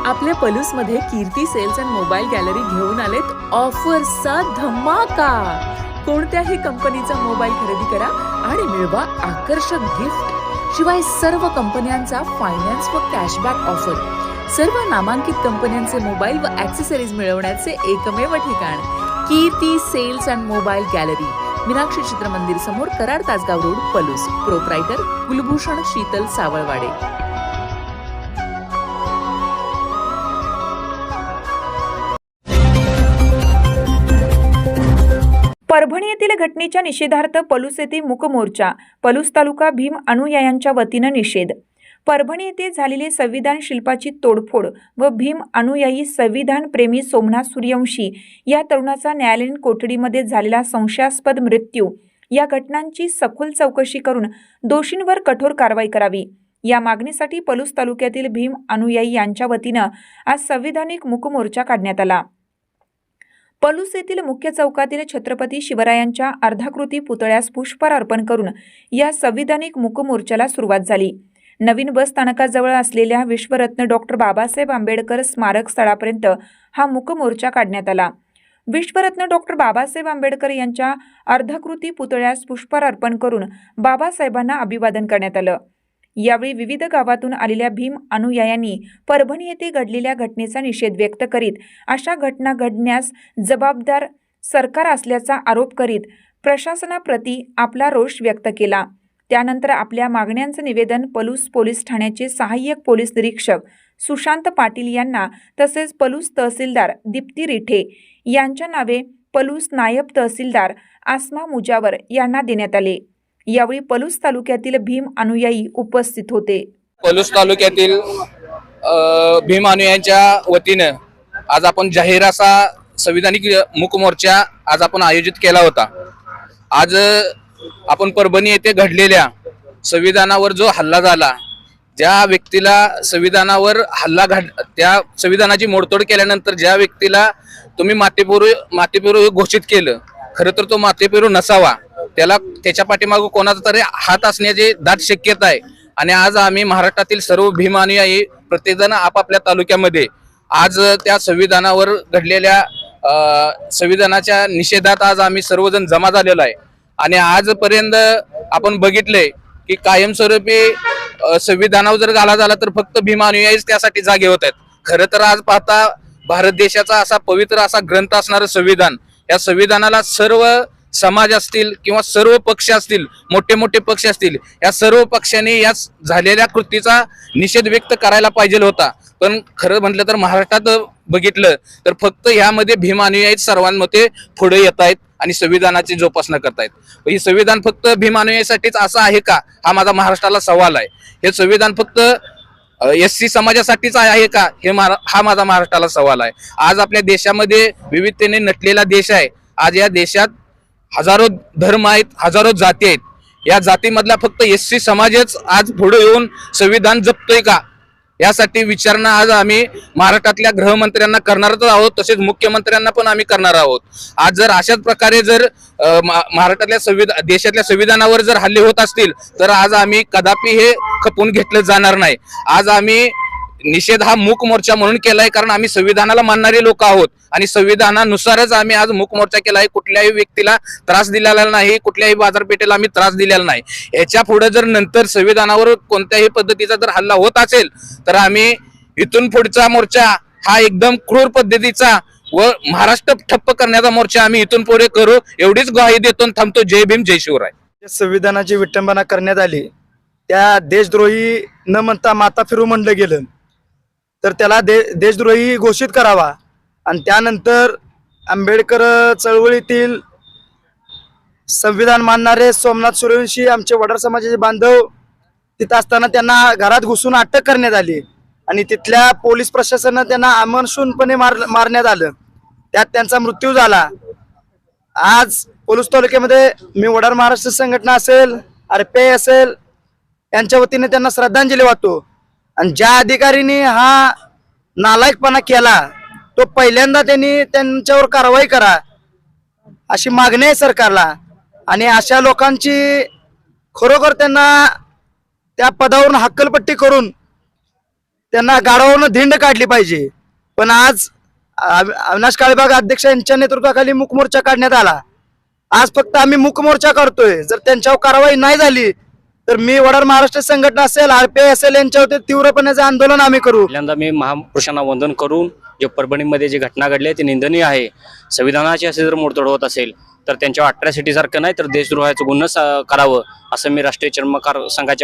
आपल्या पलूसमध्ये कीर्ती sales and mobile gallery घेऊन आलेत ऑफर्सचा धमाका। कोणत्याही कंपनीचा मोबाईल खरेदी करा आणि मिळवा आकर्षक गिफ्ट। शिवाय सर्व कंपन्यांचा फायनान्स व कॅशबॅक ऑफर। सर्व नामांकित कंपन्यांचे मोबाईल व ॲक्सेसरीज मिळवण्याचे एकमेव ठिकाण Kirti sales and mobile gallery, Meenakshi Chitramandir समोर, कराड तासगाव रोड, पलूस। प्रोप्रायटर कुलभूषण शीतल सावळवाडे। परभणी येथील घटनेच्या निषेधार्थ पलूस येथे मूक मोर्चा, पलूस तालुका भीम अनुयायांच्या वतीनं निषेध। परभणी येथे झालेली संविधान शिल्पाची तोडफोड व भीम अनुयायी संविधान प्रेमी सोमनाथ सूर्यवंशी या तरुणाचा न्यायालयीन कोठडीमध्ये झालेला संशयास्पद मृत्यू या घटनांची सखोल चौकशी करून दोषींवर कठोर कारवाई करावी या मागणीसाठी पलूस तालुक्यातील भीम अनुयायी यांच्या वतीनं आज संविधानिक मूक मोर्चा काढण्यात आला। पलूस येथील मुख्य चौकातील छत्रपती शिवरायांच्या अर्धाकृती पुतळ्यास पुष्पहार अर्पण करून या संविधानिक मूक मोर्चाला सुरुवात झाली। नवीन बस स्थानकाजवळ असलेल्या विश्वरत्न डॉक्टर बाबासाहेब आंबेडकर स्मारक स्थळापर्यंत हा मूक मोर्चा काढण्यात आला। विश्वरत्न डॉक्टर बाबासाहेब आंबेडकर यांच्या अर्धाकृती पुतळ्यास पुष्पहार अर्पण करून बाबासाहेबांना अभिवादन करण्यात आलं। यावेळी विविध गावातून आलेल्या भीम अनुयायांनी परभणी येथे घडलेल्या घटनेचा निषेध व्यक्त करीत अशा घटना घडण्यास जबाबदार सरकार असल्याचा आरोप करीत प्रशासनाप्रती आपला रोष व्यक्त केला। त्यानंतर आपल्या मागण्यांचं निवेदन पलूस पोलीस ठाण्याचे सहाय्यक पोलीस निरीक्षक सुशांत पाटील यांना तसेच पलूस तहसीलदार दीप्ती रिठे यांच्या नावे पलूस नायब तहसीलदार आसमा मुजावर यांना देण्यात आले। यावेळी पलूस तालुक्यातील भीम अनुयायी उपस्थित होते। पलूस तालुक्यातील भीम अनुयायांच्या वतीने आज आपण जाहीर असा संविधानिक मूक मोर्चा आज आपण आयोजित केला होता। आज आपण परभणी येथे घडलेल्या संविधानावर जो हल्ला झाला, ज्या व्यक्तीला संविधानावर त्या संविधानाची मोडतोड केल्यानंतर ज्या व्यक्तीला तुम्ही मातेपुरू घोषित केलं, खरं तर तो मातेपुरू नसावा, त्याच्या पाठीमागे कोणाचा तरी हात असण्याची दाट शक्यता आहे। आणि आज आम्ही महाराष्ट्रातील सर्व भीम अनुयायी प्रत्येकजण आपापल्या तालुक्यामध्ये आज त्या संविधानावर घडलेल्या संविधानाच्या निषेधात आज आम्ही सर्वजण जमा झालेलो आहे। आणि आजपर्यंत आपण बघितलंय की कायमस्वरूपी संविधानावर जर घाला झाला तर फक्त भीम अनुयायीच त्यासाठी जागे होत आहेत। खरं तर आज पाहता भारत देशाचा असा पवित्र असा ग्रंथ असणारं संविधान, या संविधानाला सर्व समाज असतील किंवा सर्व पक्ष असतील, मोठे मोठे पक्ष असतील, या सर्व पक्षांनी या झालेल्या कृतीचा निषेध व्यक्त करायला पाहिजे होता। पण खरं म्हटलं तर महाराष्ट्रात बघितलं तर फक्त यामध्ये भीम अनुयायी सर्वांमध्ये पुढे येत आहेत आणि संविधानाची जोपासना करतायत। ही संविधान फक्त भीम अनुयायीसाठीच असं आहे का, हा माझा महाराष्ट्राला सवाल आहे। हे संविधान फक्त SC समाजासाठीच आहे का, हा माझा महाराष्ट्राला सवाल आहे। आज आपल्या देशामध्ये विविधतेने नटलेला देश आहे। आज या देशात हजारो धर्म आहेत, हजारो जाती आहेत। या जातीमधला फक्त SC समाजच आज पुढे येऊन संविधान जपतोय का, यासाठी विचारणा आज आम्ही महाराष्ट्रातल्या गृहमंत्र्यांना करणारच आहोत, तसेच मुख्यमंत्र्यांना पण आम्ही करणार आहोत। आज जर अशाच प्रकारे जर महाराष्ट्रातल्या देशातल्या संविधानावर जर हल्ले होत असतील तर आज आम्ही कदापि हे खपवून घेतलं जाणार नाही। आज आम्ही निषेध हा मूक मोर्चा म्हणून केलाय, कारण आम्ही संविधानाला मानणारे लोक आहोत आणि संविधानानुसारच आम्ही आज मूक मोर्चा केलाय। कुठल्याही व्यक्तीला त्रास दिलेला नाही, कुठल्याही बाजारपेठेला आम्ही त्रास दिलेला नाही। याच्या पुढे जर नंतर संविधानावर कोणत्याही पद्धतीचा जर हल्ला होत असेल तर आम्ही इथून पुढचा मोर्चा हा एकदम क्रूर पद्धतीचा व महाराष्ट्र ठप्प करण्याचा मोर्चा आम्ही इथून पुढे करू, एवढीच ग्वाही देतो। थांबतो। जय भीम, जय शिवराय। संविधानाची विटंबना करण्यात आली, त्या देशद्रोही न म्हणता माता फिरू म्हणलं गेलं तर त्याला देशद्रोही घोषित करावा। आणि त्यानंतर आंबेडकर चळवळीतील संविधान मानणारे सोमनाथ सूर्यवंशी आमचे वडार समाजाचे बांधव तिथं असताना त्यांना घरात घुसून अटक करण्यात आली आणि तिथल्या पोलीस प्रशासनानं त्यांना आमरशूनपणे मारण्यात आलं, त्यात त्यांचा मृत्यू झाला। आज पलूस तालुक्यामध्ये मी वडार महाराष्ट्र संघटना असेल, RPI असेल, यांच्या वतीने त्यांना श्रद्धांजली वाहतो। आणि ज्या अधिकाऱ्यांनी हा नालायकपणा केला तो पहिल्यांदा त्यांनी त्यांच्यावर कारवाई करा अशी मागणी आहे सरकारला। आणि अशा लोकांची खरोखर त्यांना त्या पदावरून हक्कलपट्टी करून त्यांना गाडावरून धिंड काढली पाहिजे. पण आज अविनाश काळेबाग अध्यक्ष यांच्या नेतृत्वाखाली मूक मोर्चा काढण्यात आला. आज फक्त आम्ही मूक मोर्चा करतोय. जर त्यांच्यावर कारवाई नाही झाली तर मी वडार महाराष्ट्र संघटना असेल, RPI असेल, यांच्यावर तीव्रपणाचे आंदोलन आम्ही करू. पहिल्यांदा मी महापुरुषांना वंदन करून जे परभणीमध्ये जी घटना घडली आहे ती निंदनीय आहे. संविधानाची असे जर मोडतोड होत असेल तर त्यांच्या अट्रॉसिटी सारखं नाही तर देशद्रोहाचं गुन्हा करावं असं मी राष्ट्रीय चर्मकार संघाच्या